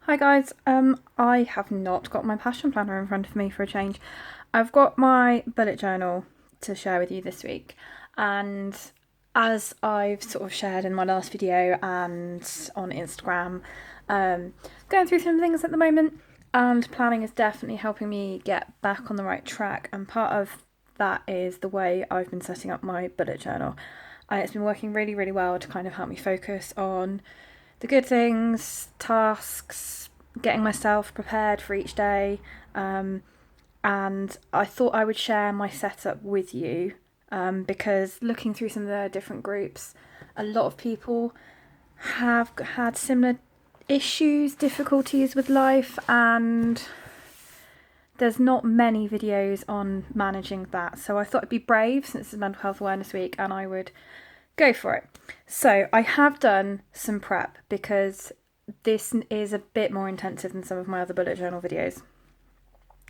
Hi guys, I have not got my passion planner in front of me for a change. I've got my bullet journal to share with you this week, and as I've sort of shared in my last video and on Instagram, going through some things at the moment, and planning is definitely helping me get back on the right track, and part of that is the way I've been setting up my bullet journal. It's been working really, really well to kind of help me focus on the good things, tasks, getting myself prepared for each day. And I thought I would share my setup with you because looking through some of the different groups, a lot of people have had similar issues, difficulties with life, and there's not many videos on managing that. So I thought I'd be brave since it's Mental Health Awareness Week and I would go for it. So I have done some prep because this is a bit more intensive than some of my other bullet journal videos.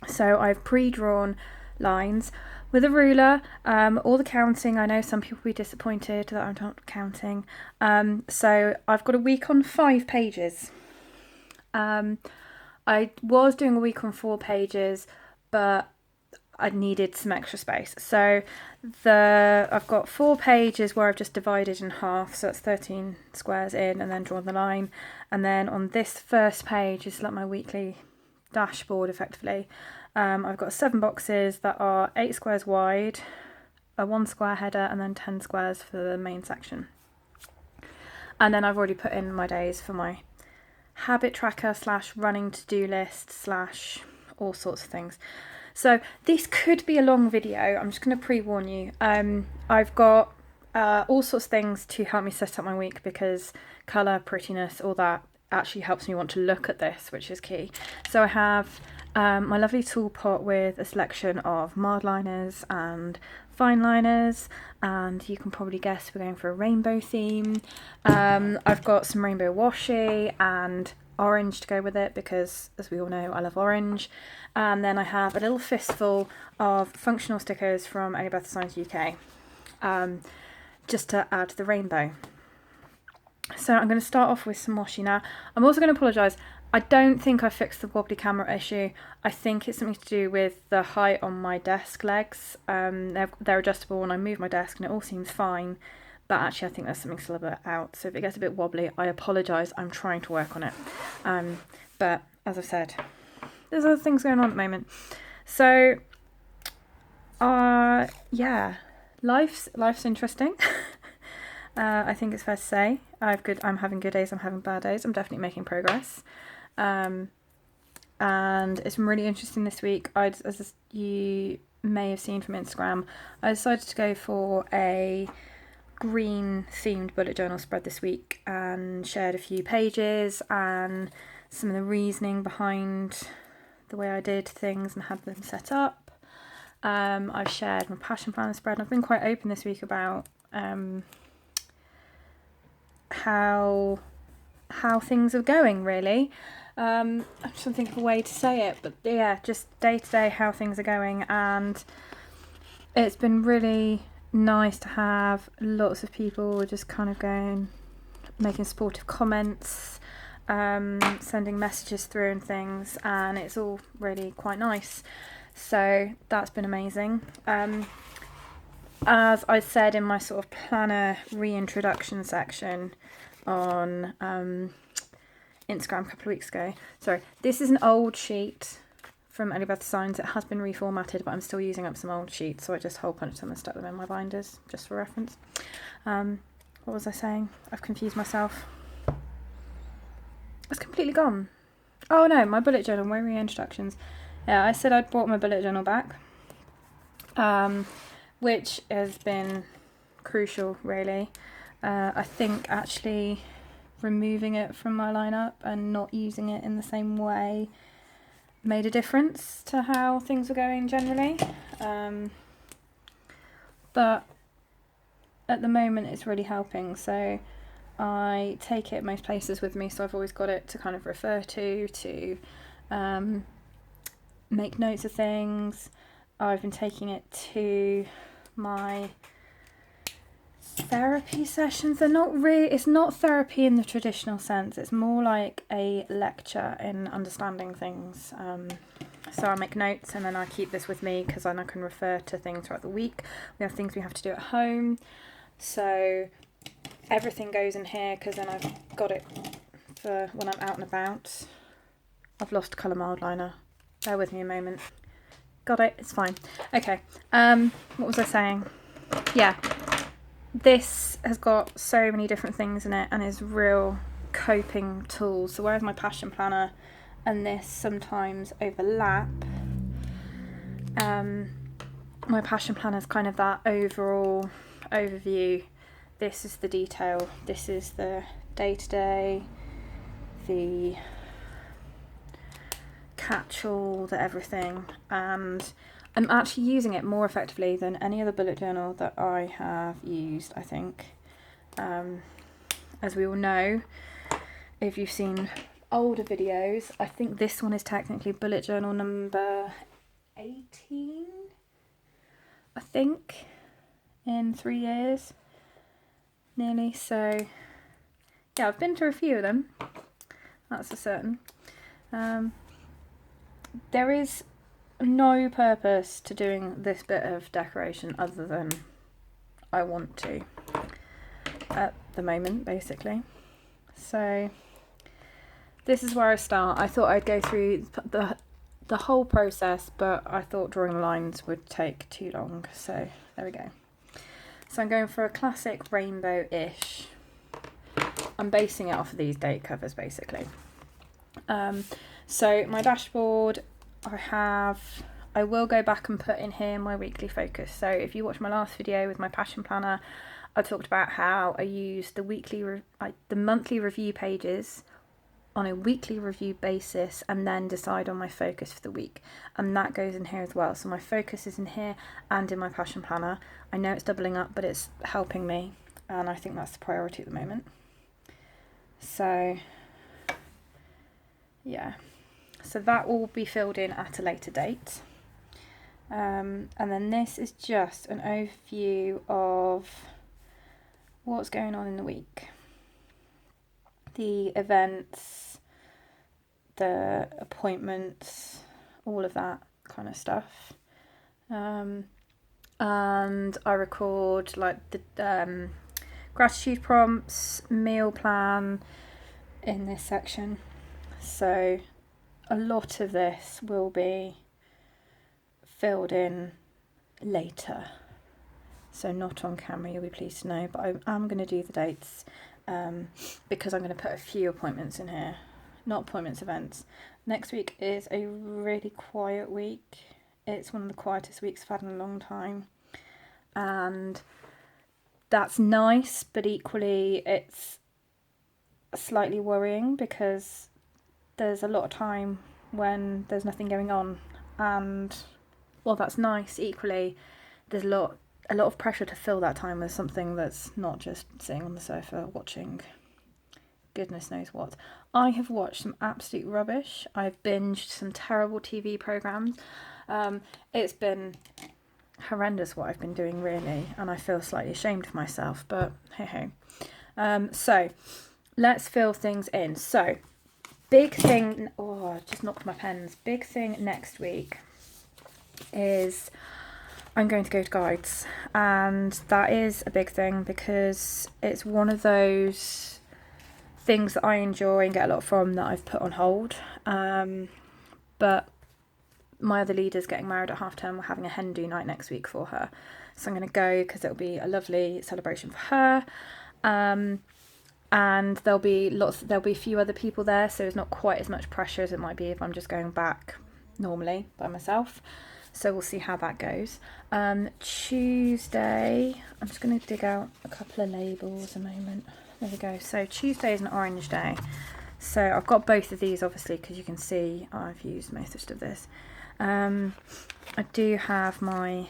So I've pre-drawn lines with a ruler, all the counting. I know some people will be disappointed that I'm not counting. So I've got a week on 5 pages. I was doing a week on 4 pages, but I needed some extra space. So I've got 4 pages where I've just divided in half, so it's 13 squares in and then drawn the line. And then on this first page is like my weekly dashboard effectively. I've got 7 boxes that are 8 squares wide, a 1 square header, and then 10 squares for the main section. And then I've already put in my days for my habit tracker / running to-do list / all sorts of things. So this could be a long video. I'm just going to pre-warn you. I've got all sorts of things to help me set up my week because colour, prettiness, all that actually helps me want to look at this, which is key. So I have my lovely tool pot with a selection of mild liners and fine liners, and you can probably guess we're going for a rainbow theme. I've got some rainbow washi and orange to go with it because, as we all know, I love orange. And then I have a little fistful of functional stickers from Elizabeth Designs UK, just to add to the rainbow. So I'm going to start off with some washi now. I'm also going to apologise. I don't think I fixed the wobbly camera issue. I think it's something to do with the height on my desk legs. They're adjustable when I move my desk and it all seems fine. But actually I think there's something still a bit out. So if it gets a bit wobbly, I apologise. I'm trying to work on it. But as I've said, there's other things going on at the moment. So, yeah, life's interesting. I think it's fair to say I'm having good days, I'm having bad days. I'm definitely making progress. And it's been really interesting this week. As you may have seen from Instagram, I decided to go for a green themed bullet journal spread this week and shared a few pages and some of the reasoning behind the way I did things and had them set up. I've shared my passion planner spread and I've been quite open this week about how things are going, really. I'm trying to think of a way to say it, but yeah, just day to day how things are going, and it's been really nice to have lots of people just kind of making supportive comments, sending messages through and things, and it's all really quite nice. So that's been amazing. As I said in my sort of planner reintroduction section on Instagram a couple of weeks ago. Sorry, this is an old sheet from Elizabeth Designs. It has been reformatted, but I'm still using up some old sheets, so I just hole punched them and stuck them in my binders, just for reference. What was I saying? I've confused myself. It's completely gone. Oh no, my bullet journal, my reintroductions. Yeah, I said I'd brought my bullet journal back, which has been crucial, really. I think actually removing it from my lineup and not using it in the same way made a difference to how things were going generally. But at the moment it's really helping, so I take it most places with me, so I've always got it to kind of refer to make notes of things. I've been taking it to my therapy sessions. They're not really, it's not therapy in the traditional sense. It's more like a lecture in understanding things. So I make notes and then I keep this with me because then I can refer to things throughout the week. We have things we have to do at home. So everything goes in here because then I've got it for when I'm out and about. I've lost colour mild liner. Bear with me a moment. Got it, it's fine. Okay, what was I saying? Yeah, this has got so many different things in it and is real coping tools. So whereas my passion planner and this sometimes overlap, my passion planner is kind of that overall overview. This is the detail, this is the day-to-day, the catch-all, the everything, and I'm actually using it more effectively than any other bullet journal that I have used, I think. As we all know, if you've seen older videos, I think this one is technically bullet journal number 18, I think, in 3 years, nearly. So yeah, I've been through a few of them, that's for certain. There is no purpose to doing this bit of decoration other than I want to at the moment, basically. So this is where I start. I thought I'd go through the whole process, but I thought drawing the lines would take too long, so there we go. So I'm going for a classic rainbow-ish. I'm basing it off of these date covers, basically. So my dashboard, I will go back and put in here my weekly focus. So if you watch my last video with my passion planner, I talked about how I use the monthly review pages on a weekly review basis and then decide on my focus for the week, and that goes in here as well. So my focus is in here and in my passion planner. I know it's doubling up, but it's helping me, and I think that's the priority at the moment. So yeah, so that will be filled in at a later date. And then this is just an overview of what's going on in the week. The events, the appointments, all of that kind of stuff. And I record like the gratitude prompts, meal plan in this section. So a lot of this will be filled in later, so not on camera, you'll be pleased to know, but I am going to do the dates because I'm going to put a few appointments in here, not appointments, events. Next week is a really quiet week. It's one of the quietest weeks I've had in a long time, and that's nice, but equally it's slightly worrying because there's a lot of time when there's nothing going on, and while that's nice, equally there's a lot of pressure to fill that time with something that's not just sitting on the sofa watching goodness knows what. I have watched some absolute rubbish. I've binged some terrible TV programmes. It's been horrendous what I've been doing, really, and I feel slightly ashamed of myself, but hey ho. So let's fill things in. So big thing, oh, I just knocked my pens. Big thing next week is I'm going to go to guides, and that is a big thing because it's one of those things that I enjoy and get a lot from that I've put on hold. But my other leader's getting married at half term. We're having a hen do night next week for her, so I'm going to go because it'll be a lovely celebration for her. And there'll be a few other people there, so it's not quite as much pressure as it might be if I'm just going back normally by myself. So we'll see how that goes. Tuesday, I'm just going to dig out a couple of labels a moment. There we go. So Tuesday is an orange day. So I've got both of these, obviously, because you can see I've used most of this. I do have my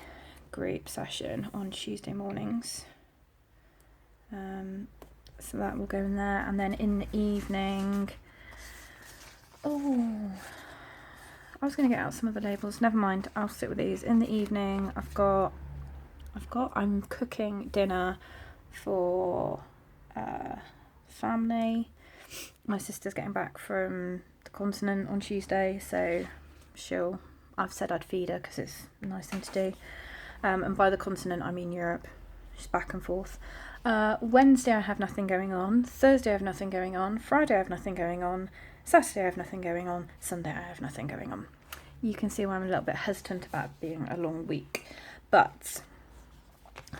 group session on Tuesday mornings. So that will go in there. And then in the evening... Oh... I was going to get out some of the labels. Never mind. I'll sit with these. In the evening, I'm cooking dinner for family. My sister's getting back from the continent on Tuesday, so I've said I'd feed her because it's a nice thing to do. And by the continent, I mean Europe. She's back and forth. Wednesday I have nothing going on. Thursday I have nothing going on. Friday I have nothing going on. Saturday I have nothing going on. Sunday I have nothing going on. You can see why I'm a little bit hesitant about being a long week. But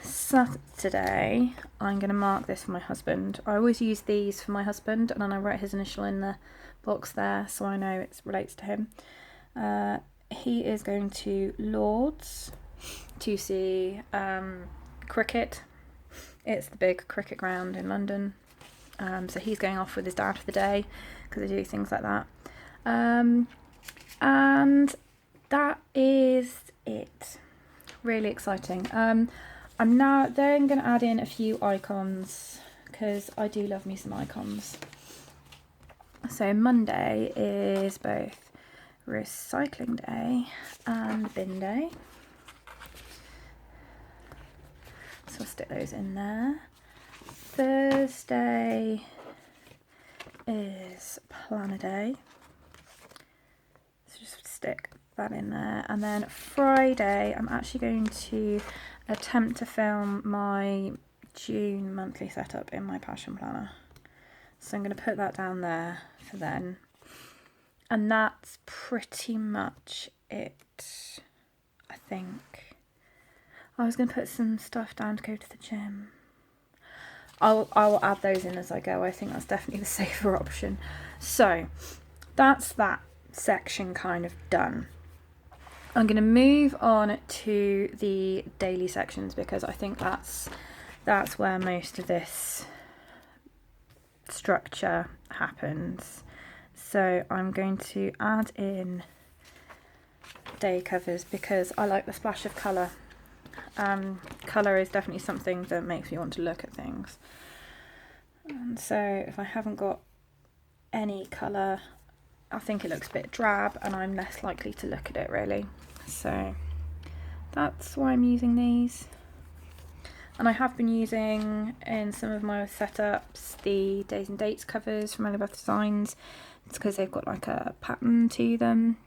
Saturday, I'm going to mark this for my husband. I always use these for my husband, and then I write his initial in the box there so I know it relates to him. He is going to Lord's to see cricket. It's the big cricket ground in London. So he's going off with his dad for the day because they do things like that. And that is it. Really exciting. I'm now then going to add in a few icons because I do love me some icons. So Monday is both recycling day and bin day. So I'll stick those in there. Thursday is planner day. So just stick that in there. And then Friday, I'm actually going to attempt to film my June monthly setup in my passion planner. So I'm going to put that down there for then. And that's pretty much it, I think. I was going to put some stuff down to go to the gym. I'll add those in as I go. I think that's definitely the safer option. So that's that section kind of done. I'm going to move on to the daily sections because I think that's where most of this structure happens. So I'm going to add in day covers because I like the splash of colour. Colour is definitely something that makes me want to look at things. And so if I haven't got any colour, I think it looks a bit drab and I'm less likely to look at it really. So that's why I'm using these. And I have been using in some of my setups the days and dates covers from Elizabeth Designs. It's because they've got like a pattern to them.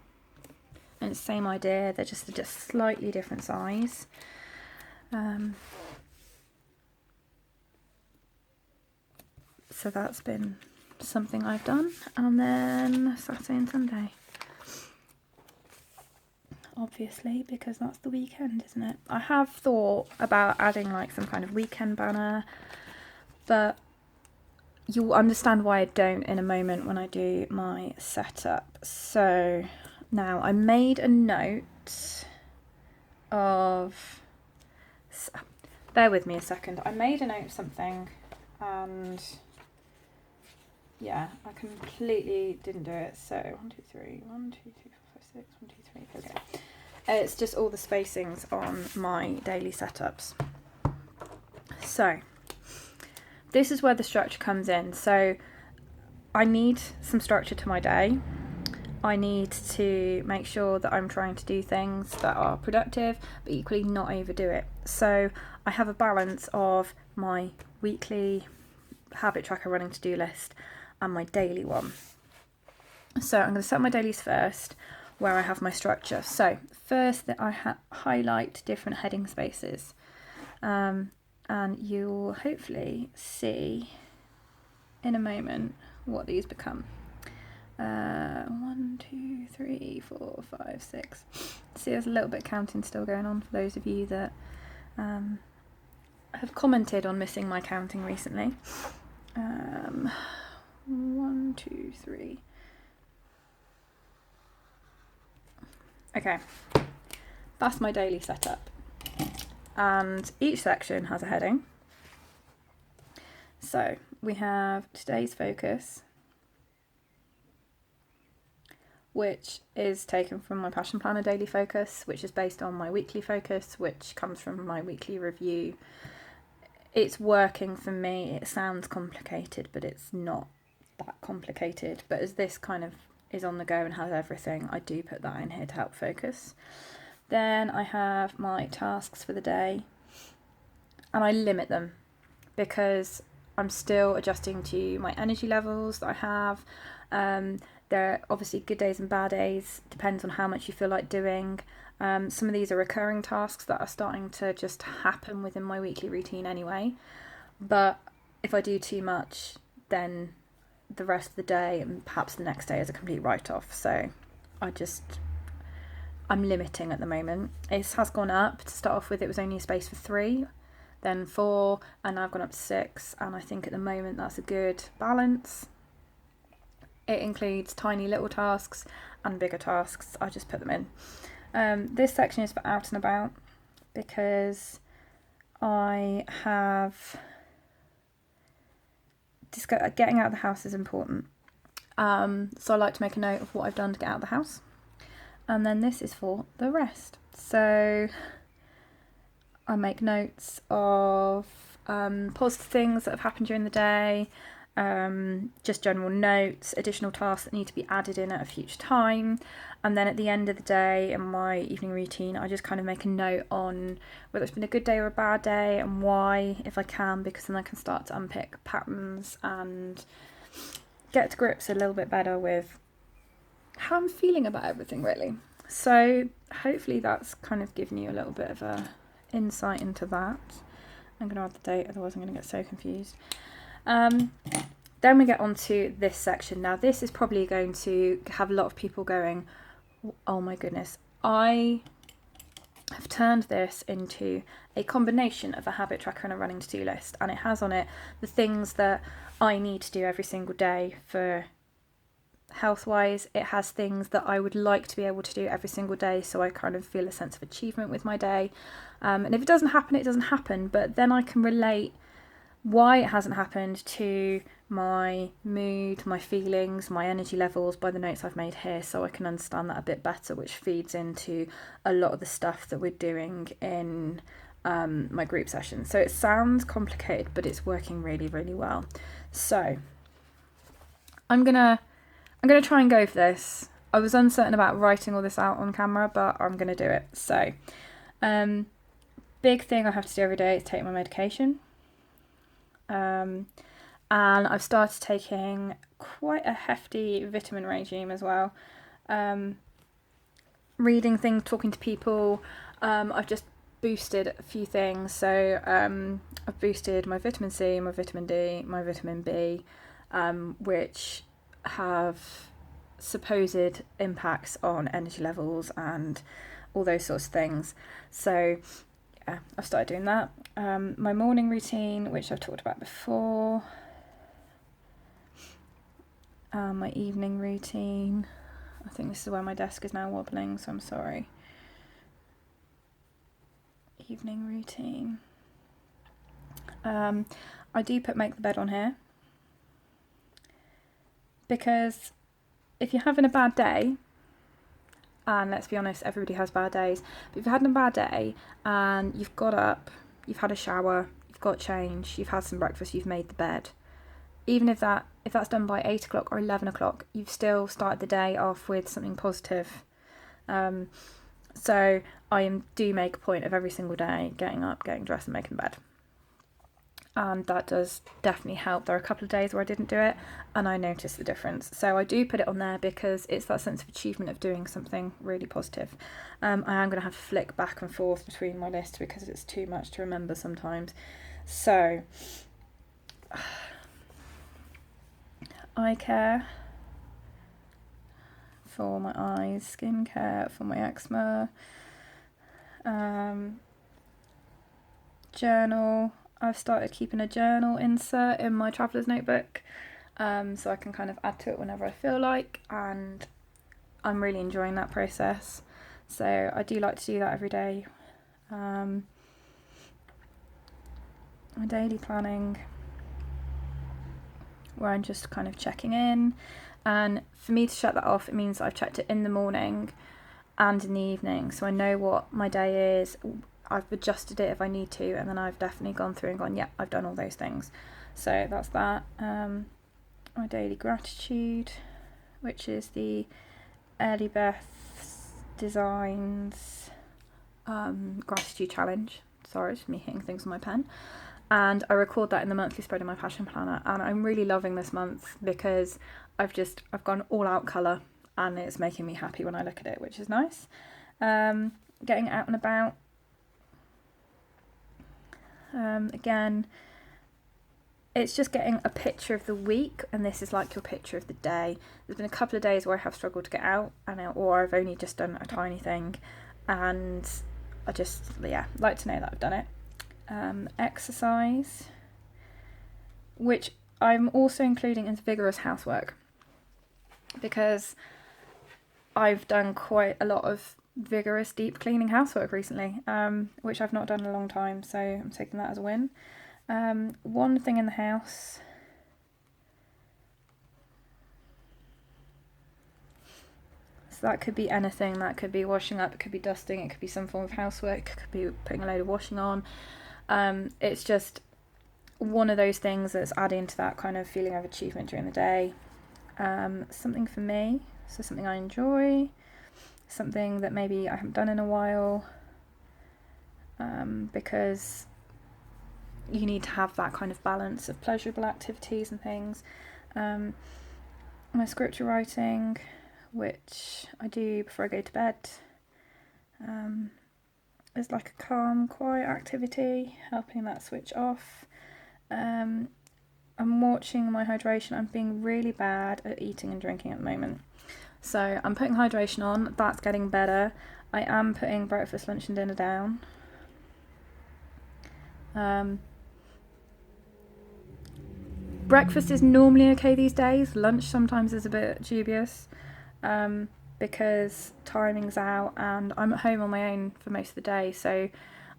And it's the same idea, they're just slightly different size. So that's been something I've done. And then Saturday and Sunday. Obviously, because that's the weekend, isn't it? I have thought about adding like some kind of weekend banner, but you'll understand why I don't in a moment when I do my setup. So now I made a note of... Bear with me a second. I made a note of something and yeah, I completely didn't do it. So 1, 2, 3, 1, 2, 3, 4, 5, 6, 1, 2, 3. Okay. It's just all the spacings on my daily setups. So this is where the structure comes in. So I need some structure to my day. I need to make sure that I'm trying to do things that are productive, but equally not overdo it. So I have a balance of my weekly habit tracker running to-do list and my daily one. So I'm going to set my dailies first, where I have my structure. So first that I highlight different heading spaces. And you'll hopefully see in a moment what these become. 1, 2, 3, 4, 5, 6. See, there's a little bit of counting still going on for those of you that have commented on missing my counting recently. 1, 2, 3. Okay, that's my daily setup. And each section has a heading. So we have today's focus, which is taken from my Passion Planner daily focus, which is based on my weekly focus, which comes from my weekly review. It's working for me. It sounds complicated, but it's not that complicated. But as this kind of is on the go and has everything, I do put that in here to help focus. Then I have my tasks for the day, and I limit them because I'm still adjusting to my energy levels that I have. There are obviously good days and bad days, depends on how much you feel like doing. Some of these are recurring tasks that are starting to just happen within my weekly routine anyway. But if I do too much, then the rest of the day and perhaps the next day is a complete write-off. So I'm limiting at the moment. It has gone up. To start off with, it was only a space for 3, then 4, and now I've gone up to 6. And I think at the moment that's a good balance. It includes tiny little tasks and bigger tasks. I just put them in. This section is for out and about because I have getting out of the house is important. So I like to make a note of what I've done to get out of the house. And then this is for the rest. So I make notes of positive things that have happened during the day, just general notes, additional tasks that need to be added in at a future time. And then at the end of the day in my evening routine, I just kind of make a note on whether it's been a good day or a bad day and why, if I can, because then I can start to unpick patterns and get to grips a little bit better with how I'm feeling about everything, really. So hopefully that's kind of given you a little bit of a insight into that. I'm going to add the date, otherwise I'm going to get so confused. Then we get on to this section. Now this is probably going to have a lot of people going, oh my goodness, I have turned this into a combination of a habit tracker and a running to-do list, and it has on it the things that I need to do every single day for health-wise. It has things that I would like to be able to do every single day, so I kind of feel a sense of achievement with my day. And if it doesn't happen, it doesn't happen, but then I can relate why it hasn't happened to my mood, my feelings, my energy levels by the notes I've made here, so I can understand that a bit better, which feeds into a lot of the stuff that we're doing in my group session. So it sounds complicated, but it's working really, really well. So I'm gonna try and go for this. I was uncertain about writing all this out on camera, but I'm gonna do it. So big thing I have to do every day is take my medication. And I've started taking quite a hefty vitamin regime as well. Reading things, talking to people. I've just boosted a few things. So I've boosted my vitamin C, my vitamin D, my vitamin B, which have supposed impacts on energy levels and all those sorts of things. So yeah, I've started doing that. My morning routine, which I've talked about before. My evening routine. I think this is where my desk is now wobbling, so I'm sorry. Evening routine. I do make the bed on here, because if you're having a bad day, and let's be honest, everybody has bad days, but if you've had a bad day and you've got up, you've had a shower, you've got changed, you've had some breakfast, you've made the bed, even if that's done by 8 o'clock or 11 o'clock, you've still started the day off with something positive. So I do make a point of every single day getting up, getting dressed and making the bed. And that does definitely help. There are a couple of days where I didn't do it and I noticed the difference. So I do put it on there because it's that sense of achievement of doing something really positive. I am going to have to flick back and forth between my list because it's too much to remember sometimes. So eye care for my eyes, skin care for my eczema, journal. I've started keeping a journal insert in my traveller's notebook, so I can kind of add to it whenever I feel like, and I'm really enjoying that process. So I do like to do that every day. My daily planning, where I'm just kind of checking in, and for me to check that off, it means I've checked it in the morning and in the evening, so I know what my day is. I've adjusted it if I need to, and then I've definitely gone through and gone, yeah, I've done all those things. So that's that. My daily gratitude, which is the Early Beth Designs gratitude challenge. Sorry, it's me hitting things on my pen. and I record that in the monthly spread in my passion planner, and I'm really loving this month because I've gone all out colour, and it's making me happy when I look at it, which is nice. Getting out and about. Again, it's just getting a picture of the week, and this is like your picture of the day. There's been a couple of days where I have struggled to get out, or I've only just done a tiny thing, and I just, like to know that I've done it. Exercise, which I'm also including as vigorous housework, because I've done quite a lot of vigorous deep cleaning housework recently, which I've not done in a long time, so I'm taking that as a win. One thing in the house, so that could be anything. That could be washing up, it could be dusting, it could be some form of housework, it could be putting a load of washing on. It's just one of those things that's adding to that kind of feeling of achievement during the day. Something for me, so something I enjoy, something that maybe I haven't done in a while, because you need to have that kind of balance of pleasurable activities and things. My scripture writing, which I do before I go to bed, is like a calm, quiet activity, helping that switch off. I'm watching my hydration. I'm being really bad at eating and drinking at the moment, so I'm putting hydration on. That's getting better. I am putting breakfast, lunch and dinner down. Breakfast is normally okay these days. Lunch sometimes is a bit dubious, because timing's out and I'm at home on my own for most of the day. So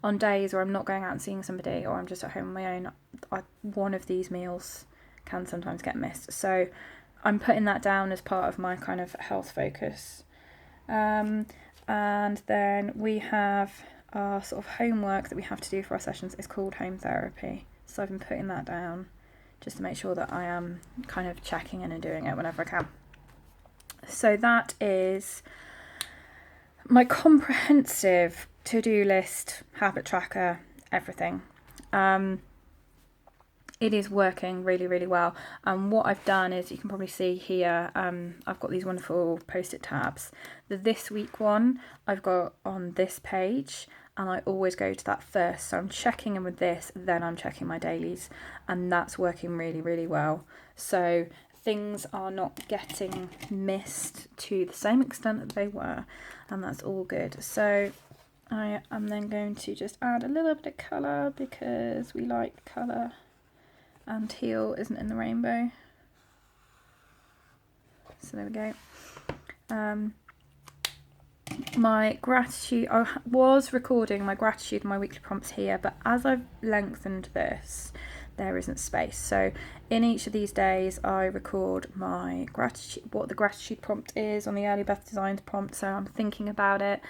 on days where I'm not going out and seeing somebody, or I'm just at home on my own, one of these meals can sometimes get missed. So I'm putting that down as part of my kind of health focus. And then we have our sort of homework that we have to do for our sessions is called home therapy. So I've been putting that down just to make sure that I am kind of checking in and doing it whenever I can. So that is my comprehensive to-do list, habit tracker, everything. It is working really, really well. And what I've done is, you can probably see here, I've got these wonderful post-it tabs. The this week one I've got on this page, and I always go to that first. So I'm checking in with this, then I'm checking my dailies, and that's working really, really well. So things are not getting missed to the same extent that they were, and that's all good. So I am then going to just add a little bit of colour, because we like colour, and teal isn't in the rainbow. So there we go. My gratitude, I was recording my gratitude and my weekly prompts here, but as I've lengthened this, there isn't space. So in each of these days I record my gratitude, what the gratitude prompt is on the Early Beth Designed prompt, so I'm thinking about it,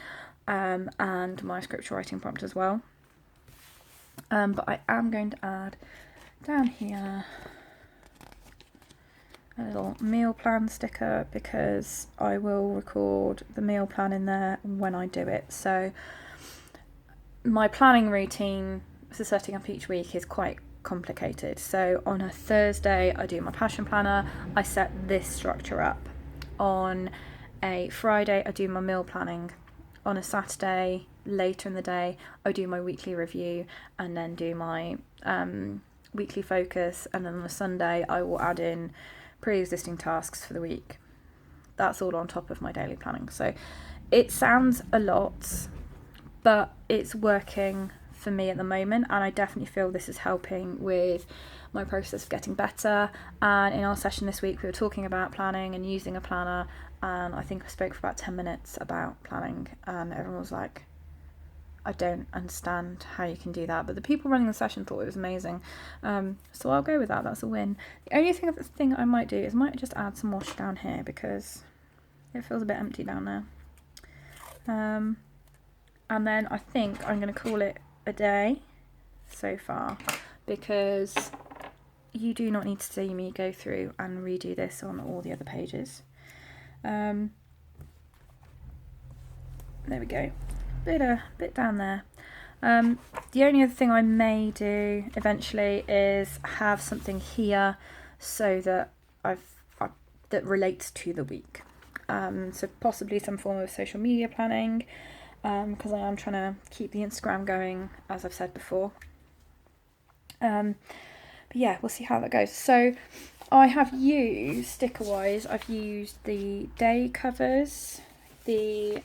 and my scripture writing prompt as well. But I am going to add down here a little meal plan sticker, because I will record the meal plan in there when I do it. So my planning routine for setting up each week is quite complicated. So on a Thursday I do my passion planner, I set this structure up. On a Friday I do my meal planning. On a Saturday later in the day I do my weekly review, and then do my weekly focus, and then on a Sunday I will add in pre-existing tasks for the week. That's all on top of my daily planning. So it sounds a lot, but it's working for me at the moment, and I definitely feel this is helping with my process of getting better. And in our session this week we were talking about planning and using a planner, and I think I spoke for about 10 minutes about planning, and everyone was like, I don't understand how you can do that, but the people running the session thought it was amazing. So I'll go with that. That's a win. The only thing I might do is might just add some wash down here, because it feels a bit empty down there. And then I think I'm going to call it a day so far, because you do not need to see me go through and redo this on all the other pages. There we go. Bit down there. The only other thing I may do eventually is have something here so that that relates to the week. So possibly some form of social media planning, because I am trying to keep the Instagram going, as I've said before. But yeah, we'll see how that goes. So I have used, sticker-wise, I've used the day covers, the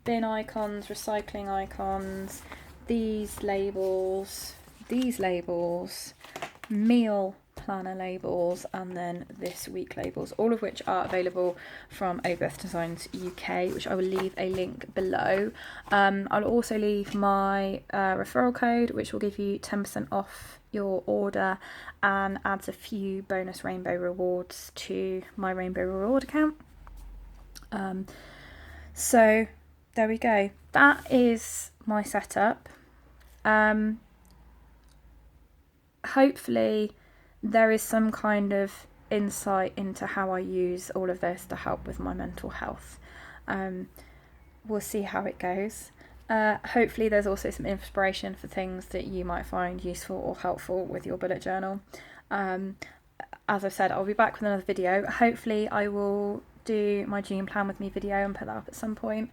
bin icons, recycling icons, these labels, meal planner labels, and then this week labels, all of which are available from Obeth Designs UK, which I will leave a link below. I'll also leave my referral code, which will give you 10% off your order and adds a few bonus rainbow rewards to my rainbow reward account. So there we go. That is my setup. Hopefully there is some kind of insight into how I use all of this to help with my mental health. We'll see how it goes. Hopefully there's also some inspiration for things that you might find useful or helpful with your bullet journal. As I've said, I'll be back with another video. Hopefully I will do my June plan with me video and put that up at some point.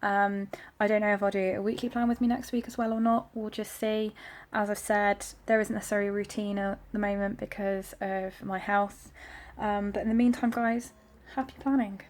I don't know if I'll do a weekly plan with me next week as well or not. We'll just see. As I've said, there isn't necessarily a routine at the moment because of my health. But in the meantime, guys, happy planning.